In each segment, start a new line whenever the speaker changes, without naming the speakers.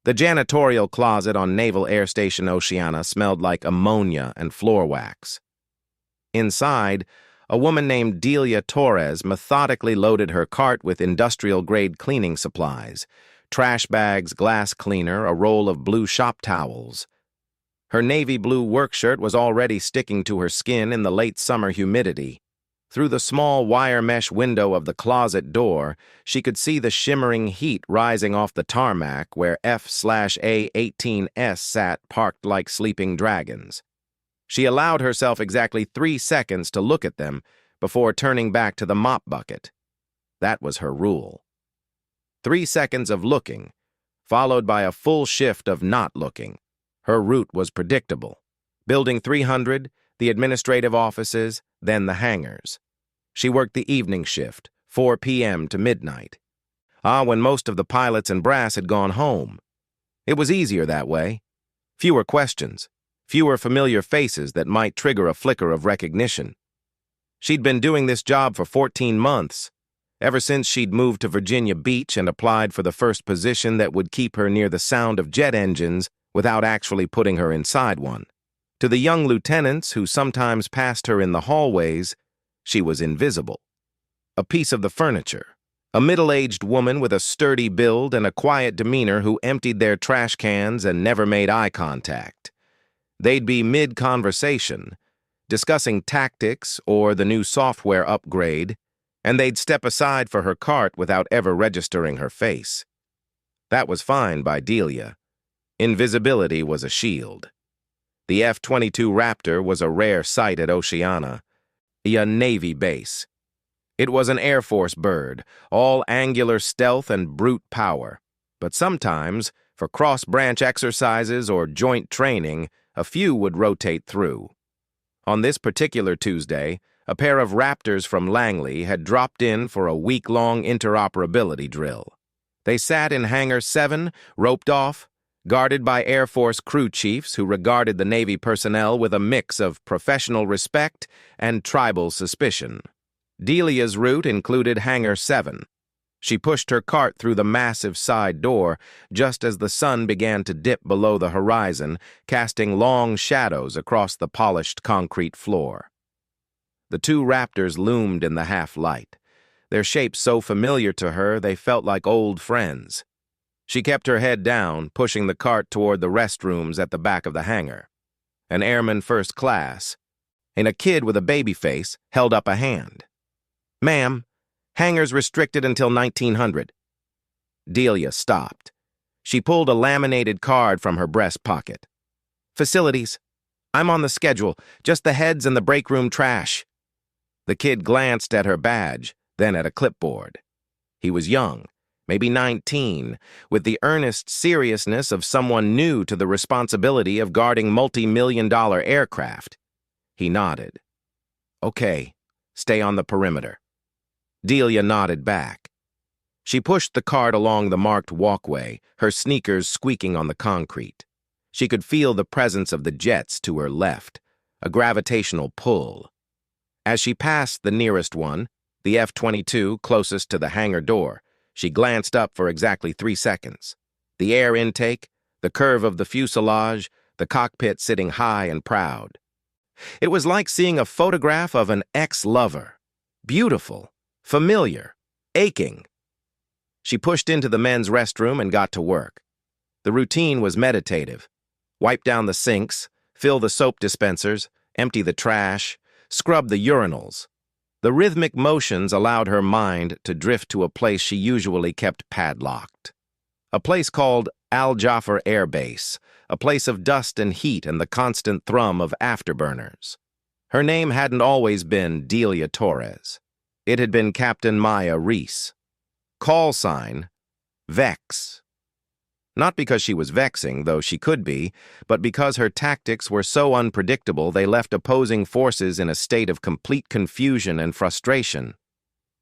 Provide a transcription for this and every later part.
The janitorial closet on Naval Air Station Oceana smelled like ammonia and floor wax. Inside, a woman named Delia Torres methodically loaded her cart with industrial-grade cleaning supplies, trash bags, glass cleaner, a roll of blue shop towels. Her navy blue work shirt was already sticking to her skin in the late summer humidity. Through the small wire mesh window of the closet door, she could see the shimmering heat rising off the tarmac where F/A-18s sat parked like sleeping dragons. She allowed herself exactly 3 seconds to look at them before turning back to the mop bucket. That was her rule. 3 seconds of looking, followed by a full shift of not looking. Her route was predictable. Building 300, the administrative offices, then the hangars. She worked the evening shift, 4 p.m. to midnight. When most of the pilots and brass had gone home. It was easier that way. Fewer questions, fewer familiar faces that might trigger a flicker of recognition. She'd been doing this job for 14 months, ever since she'd moved to Virginia Beach and applied for the first position that would keep her near the sound of jet engines without actually putting her inside one. To the young lieutenants who sometimes passed her in the hallways, she was invisible. A piece of the furniture, a middle-aged woman with a sturdy build and a quiet demeanor who emptied their trash cans and never made eye contact. They'd be mid-conversation, discussing tactics or the new software upgrade, and they'd step aside for her cart without ever registering her face. That was fine by Delia. Invisibility was a shield. The F-22 Raptor was a rare sight at Oceana, a Navy base. It was an Air Force bird, all angular stealth and brute power. But sometimes, for cross-branch exercises or joint training, a few would rotate through. On this particular Tuesday, a pair of Raptors from Langley had dropped in for a week-long interoperability drill. They sat in Hangar 7, roped off, guarded by Air Force crew chiefs who regarded the Navy personnel with a mix of professional respect and tribal suspicion. Delia's route included Hangar 7. She pushed her cart through the massive side door just as the sun began to dip below the horizon, casting long shadows across the polished concrete floor. The two Raptors loomed in the half-light, their shapes so familiar to her they felt like old friends. She kept her head down, pushing the cart toward the restrooms at the back of the hangar. An airman first class, and a kid with a baby face held up a hand. "Ma'am, hangars restricted until 1900. Delia stopped. She pulled a laminated card from her breast pocket. "Facilities. I'm on the schedule, just the heads and the break room trash." The kid glanced at her badge, then at a clipboard. He was young, maybe 19, with the earnest seriousness of someone new to the responsibility of guarding multi-million-dollar aircraft. He nodded. "Okay, stay on the perimeter." Delia nodded back. She pushed the cart along the marked walkway, her sneakers squeaking on the concrete. She could feel the presence of the jets to her left, a gravitational pull. As she passed the nearest one, the F-22 closest to the hangar door, she glanced up for exactly 3 seconds. The air intake, the curve of the fuselage, the cockpit sitting high and proud. It was like seeing a photograph of an ex-lover. Beautiful, familiar, aching. She pushed into the men's restroom and got to work. The routine was meditative. Wipe down the sinks, fill the soap dispensers, empty the trash, scrub the urinals. The rhythmic motions allowed her mind to drift to a place she usually kept padlocked. A place called Al Jaffer Air Base, a place of dust and heat and the constant thrum of afterburners. Her name hadn't always been Delia Torres. It had been Captain Maya Reese. Call sign, Vex. Not because she was vexing, though she could be, but because her tactics were so unpredictable they left opposing forces in a state of complete confusion and frustration.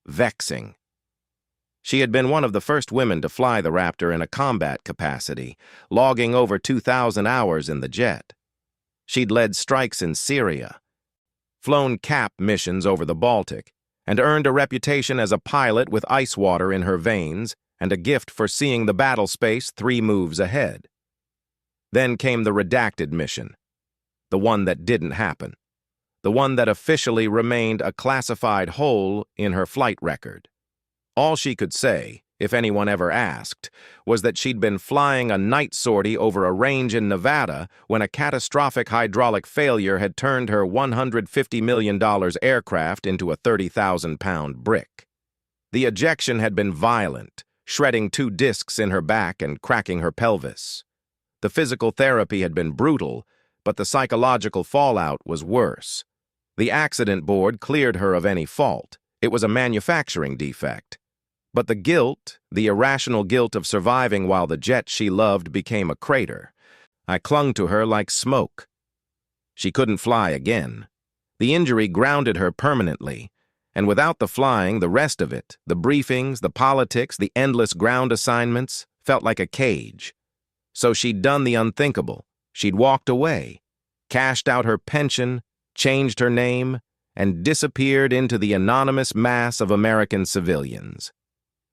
Vexing. She had been one of the first women to fly the Raptor in a combat capacity, logging over 2,000 hours in the jet. She'd led strikes in Syria, flown CAP missions over the Baltic, and earned a reputation as a pilot with ice water in her veins and a gift for seeing the battle space 3 moves ahead. Then came the redacted mission, the one that didn't happen, the one that officially remained a classified hole in her flight record. All she could say, if anyone ever asked, was that she'd been flying a night sortie over a range in Nevada when a catastrophic hydraulic failure had turned her $150 million aircraft into a 30,000-pound brick. The ejection had been violent, shredding 2 discs in her back and cracking her pelvis. The physical therapy had been brutal, but the psychological fallout was worse. The accident board cleared her of any fault. It was a manufacturing defect. But the guilt, the irrational guilt of surviving while the jet she loved became a crater. I clung to her like smoke. She couldn't fly again. The injury grounded her permanently, and without the flying, the rest of it, the briefings, the politics, the endless ground assignments, felt like a cage. So she'd done the unthinkable. She'd walked away, cashed out her pension, changed her name, and disappeared into the anonymous mass of American civilians.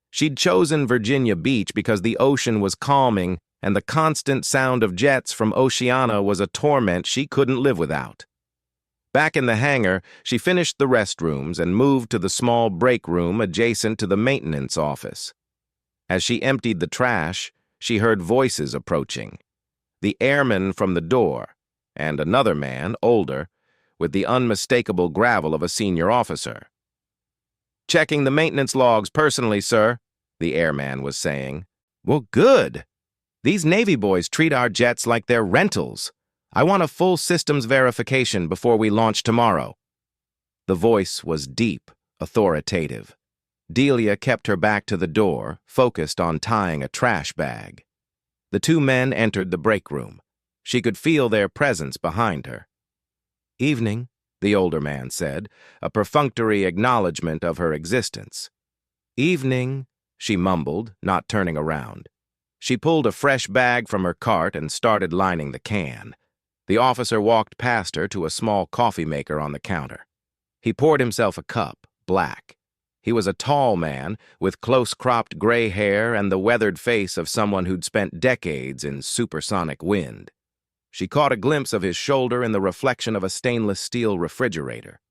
She'd chosen Virginia Beach because the ocean was calming and the constant sound of jets from Oceana was a torment she couldn't live without. Back in the hangar, she finished the restrooms and moved to the small break room adjacent to the maintenance office. As she emptied the trash, she heard voices approaching. The airman from the door, and another man, older, with the unmistakable gravel of a senior officer. "Checking the maintenance logs personally, sir," the airman was saying. "Well, good. These Navy boys treat our jets like they're rentals. I want a full systems verification before we launch tomorrow." The voice was deep, authoritative. Delia kept her back to the door, focused on tying a trash bag. The 2 men entered the break room. She could feel their presence behind her. "Evening," the older man said, a perfunctory acknowledgement of her existence. "Evening," she mumbled, not turning around. She pulled a fresh bag from her cart and started lining the can. The officer walked past her to a small coffee maker on the counter. He poured himself a cup, black. He was a tall man, with close-cropped gray hair and the weathered face of someone who'd spent decades in supersonic wind. She caught a glimpse of his shoulder in the reflection of a stainless steel refrigerator.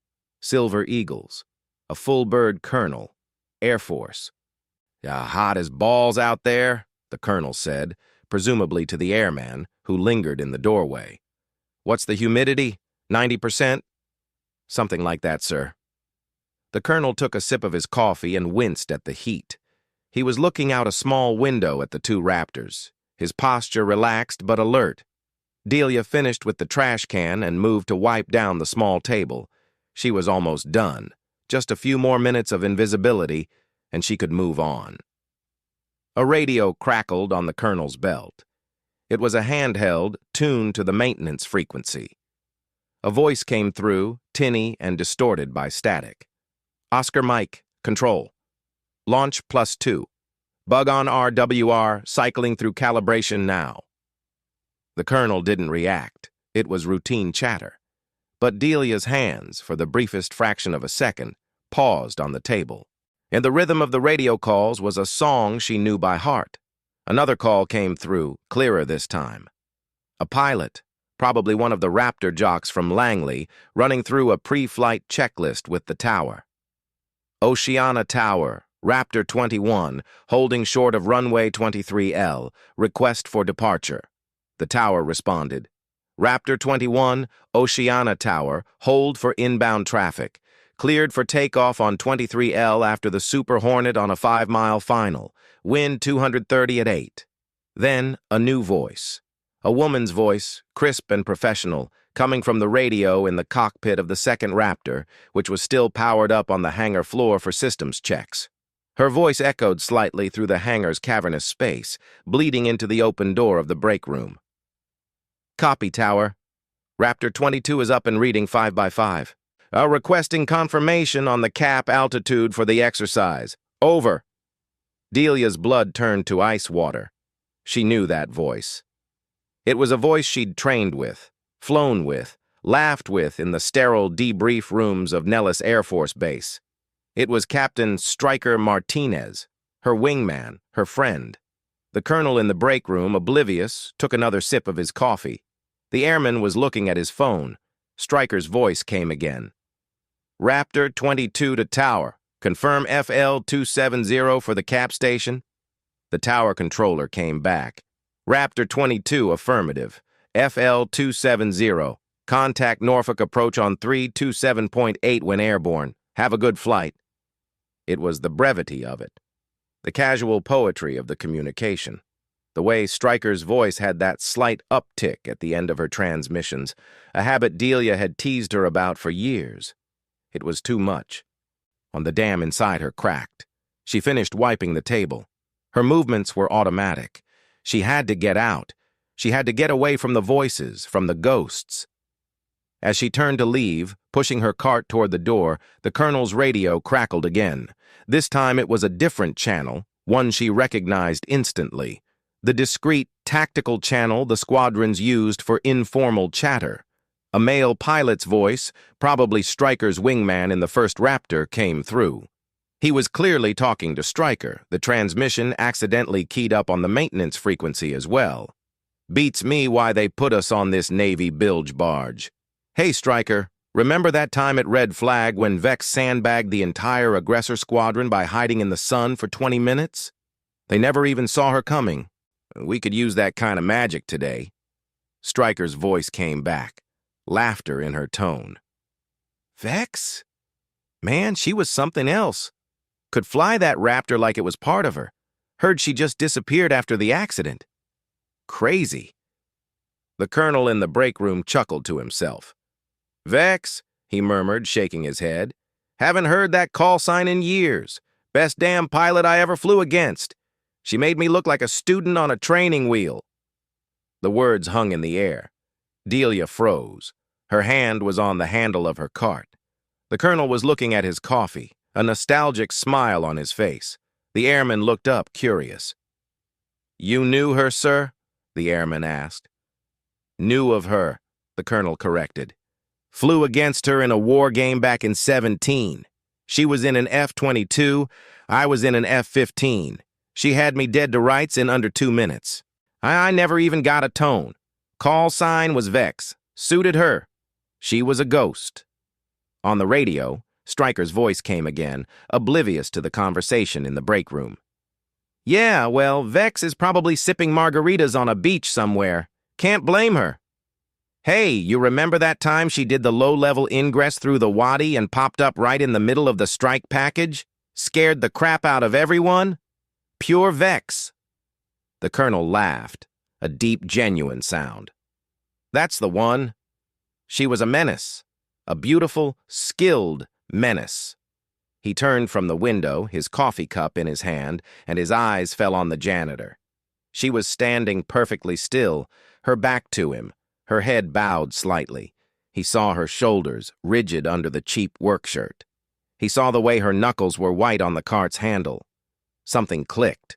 Silver Eagles, a full-bird colonel, Air Force. "Hot as balls out there," the colonel said, presumably to the airman, who lingered in the doorway. "What's the humidity? 90%? "Something like that, sir." The colonel took a sip of his coffee and winced at the heat. He was looking out a small window at the 2 Raptors, his posture relaxed but alert. Delia finished with the trash can and moved to wipe down the small table. She was almost done. Just a few more minutes of invisibility, and she could move on. A radio crackled on the colonel's belt. It was a handheld, tuned to the maintenance frequency. A voice came through, tinny and distorted by static. "Oscar Mike, control. Launch +2. Bug on RWR, cycling through calibration now." The colonel didn't react. It was routine chatter. But Delia's hands, for the briefest fraction of a second, paused on the table. In the rhythm of the radio calls was a song she knew by heart. Another call came through, clearer this time. A pilot, probably one of the Raptor jocks from Langley, running through a pre-flight checklist with the tower. "Oceana Tower, Raptor 21, holding short of runway 23L, request for departure." The tower responded. "Raptor 21, Oceana Tower, hold for inbound traffic. Cleared for takeoff on 23L after the Super Hornet on a 5-mile final. Wind 230 at 8. Then, a new voice. A woman's voice, crisp and professional, coming from the radio in the cockpit of the 2nd Raptor, which was still powered up on the hangar floor for systems checks. Her voice echoed slightly through the hangar's cavernous space, bleeding into the open door of the break room. "Copy, Tower. Raptor 22 is up and reading 5x5. Requesting confirmation on the cap altitude for the exercise. Over." Delia's blood turned to ice water. She knew that voice. It was a voice she'd trained with, flown with, laughed with in the sterile debrief rooms of Nellis Air Force Base. It was Captain Stryker Martinez. her wingman, her friend. The colonel in the break room, oblivious, took another sip of his coffee. The airman was looking at his phone. Stryker's voice came again. Raptor 22 to tower. Confirm FL270 for the cap station. The tower controller came back. Raptor 22, affirmative. FL270. Contact Norfolk approach on 327.8 when airborne. Have a good flight. It was the brevity of it. The casual poetry of the communication. The way Stryker's voice had that slight uptick at the end of her transmissions, a habit Delia had teased her about for years. It was too much. On the dam inside her cracked. She finished wiping the table. Her movements were automatic. She had to get out. She had to get away from the voices, from the ghosts. As she turned to leave, pushing her cart toward the door, the colonel's radio crackled again. This time it was a different channel, one she recognized instantly. The discreet, tactical channel the squadrons used for informal chatter. A male pilot's voice, probably Stryker's wingman in the first Raptor, came through. He was clearly talking to Stryker, the transmission accidentally keyed up on the maintenance frequency as well. Beats me why they put us on this Navy bilge barge. Hey, Stryker, remember that time at Red Flag when Vex sandbagged the entire aggressor squadron by hiding in the sun for 20 minutes? They never even saw her coming. We could use that kind of magic today. Stryker's voice came back, laughter in her tone. Vex? Man, she was something else. Could fly that Raptor like it was part of her. Heard she just disappeared after the accident. Crazy. The colonel in the break room chuckled to himself. Vex, he murmured, shaking his head. Haven't heard that call sign in years. Best damn pilot I ever flew against. She made me look like a student on a training wheel. The words hung in the air. Delia froze. Her hand was on the handle of her cart. The colonel was looking at his coffee, a nostalgic smile on his face. The airman looked up, curious. You knew her, sir? The airman asked. Knew of her, the colonel corrected. Flew against her in a war game back in 17. She was in an F22, I was in an F15. She had me dead to rights in under 2 minutes. I never even got a tone. Call sign was Vex. Suited her. She was a ghost. On the radio, Stryker's voice came again, oblivious to the conversation in the break room. Yeah, well, Vex is probably sipping margaritas on a beach somewhere. Can't blame her. Hey, you remember that time she did the low-level ingress through the wadi and popped up right in the middle of the strike package? Scared the crap out of everyone? Pure Vex. The colonel laughed, a deep, genuine sound. That's the one. She was a menace, a beautiful, skilled menace. He turned from the window, his coffee cup in his hand, and his eyes fell on the janitor. She was standing perfectly still, her back to him, her head bowed slightly. He saw her shoulders, rigid under the cheap work shirt. He saw the way her knuckles were white on the cart's handle. Something clicked.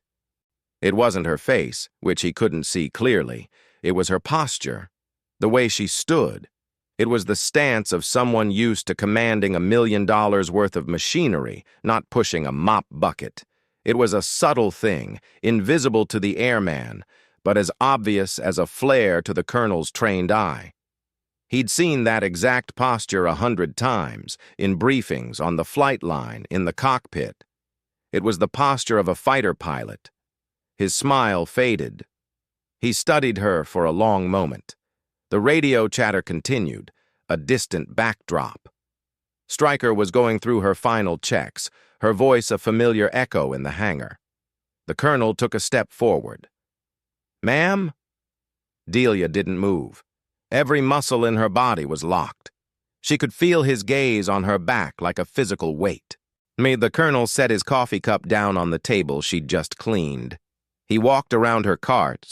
It wasn't her face, which he couldn't see clearly. It was her posture, the way she stood. It was the stance of someone used to commanding $1 million worth of machinery, not pushing a mop bucket. It was a subtle thing, invisible to the airman, but as obvious as a flare to the colonel's trained eye. He'd seen that exact posture 100 times, in briefings, on the flight line, in the cockpit. It was the posture of a fighter pilot. His smile faded. He studied her for a long moment. The radio chatter continued, a distant backdrop. Stryker was going through her final checks, her voice a familiar echo in the hangar. The colonel took a step forward. Ma'am? Delia didn't move. Every muscle in her body was locked. She could feel his gaze on her back like a physical weight. The colonel set his coffee cup down on the table she'd just cleaned. He walked around her cart,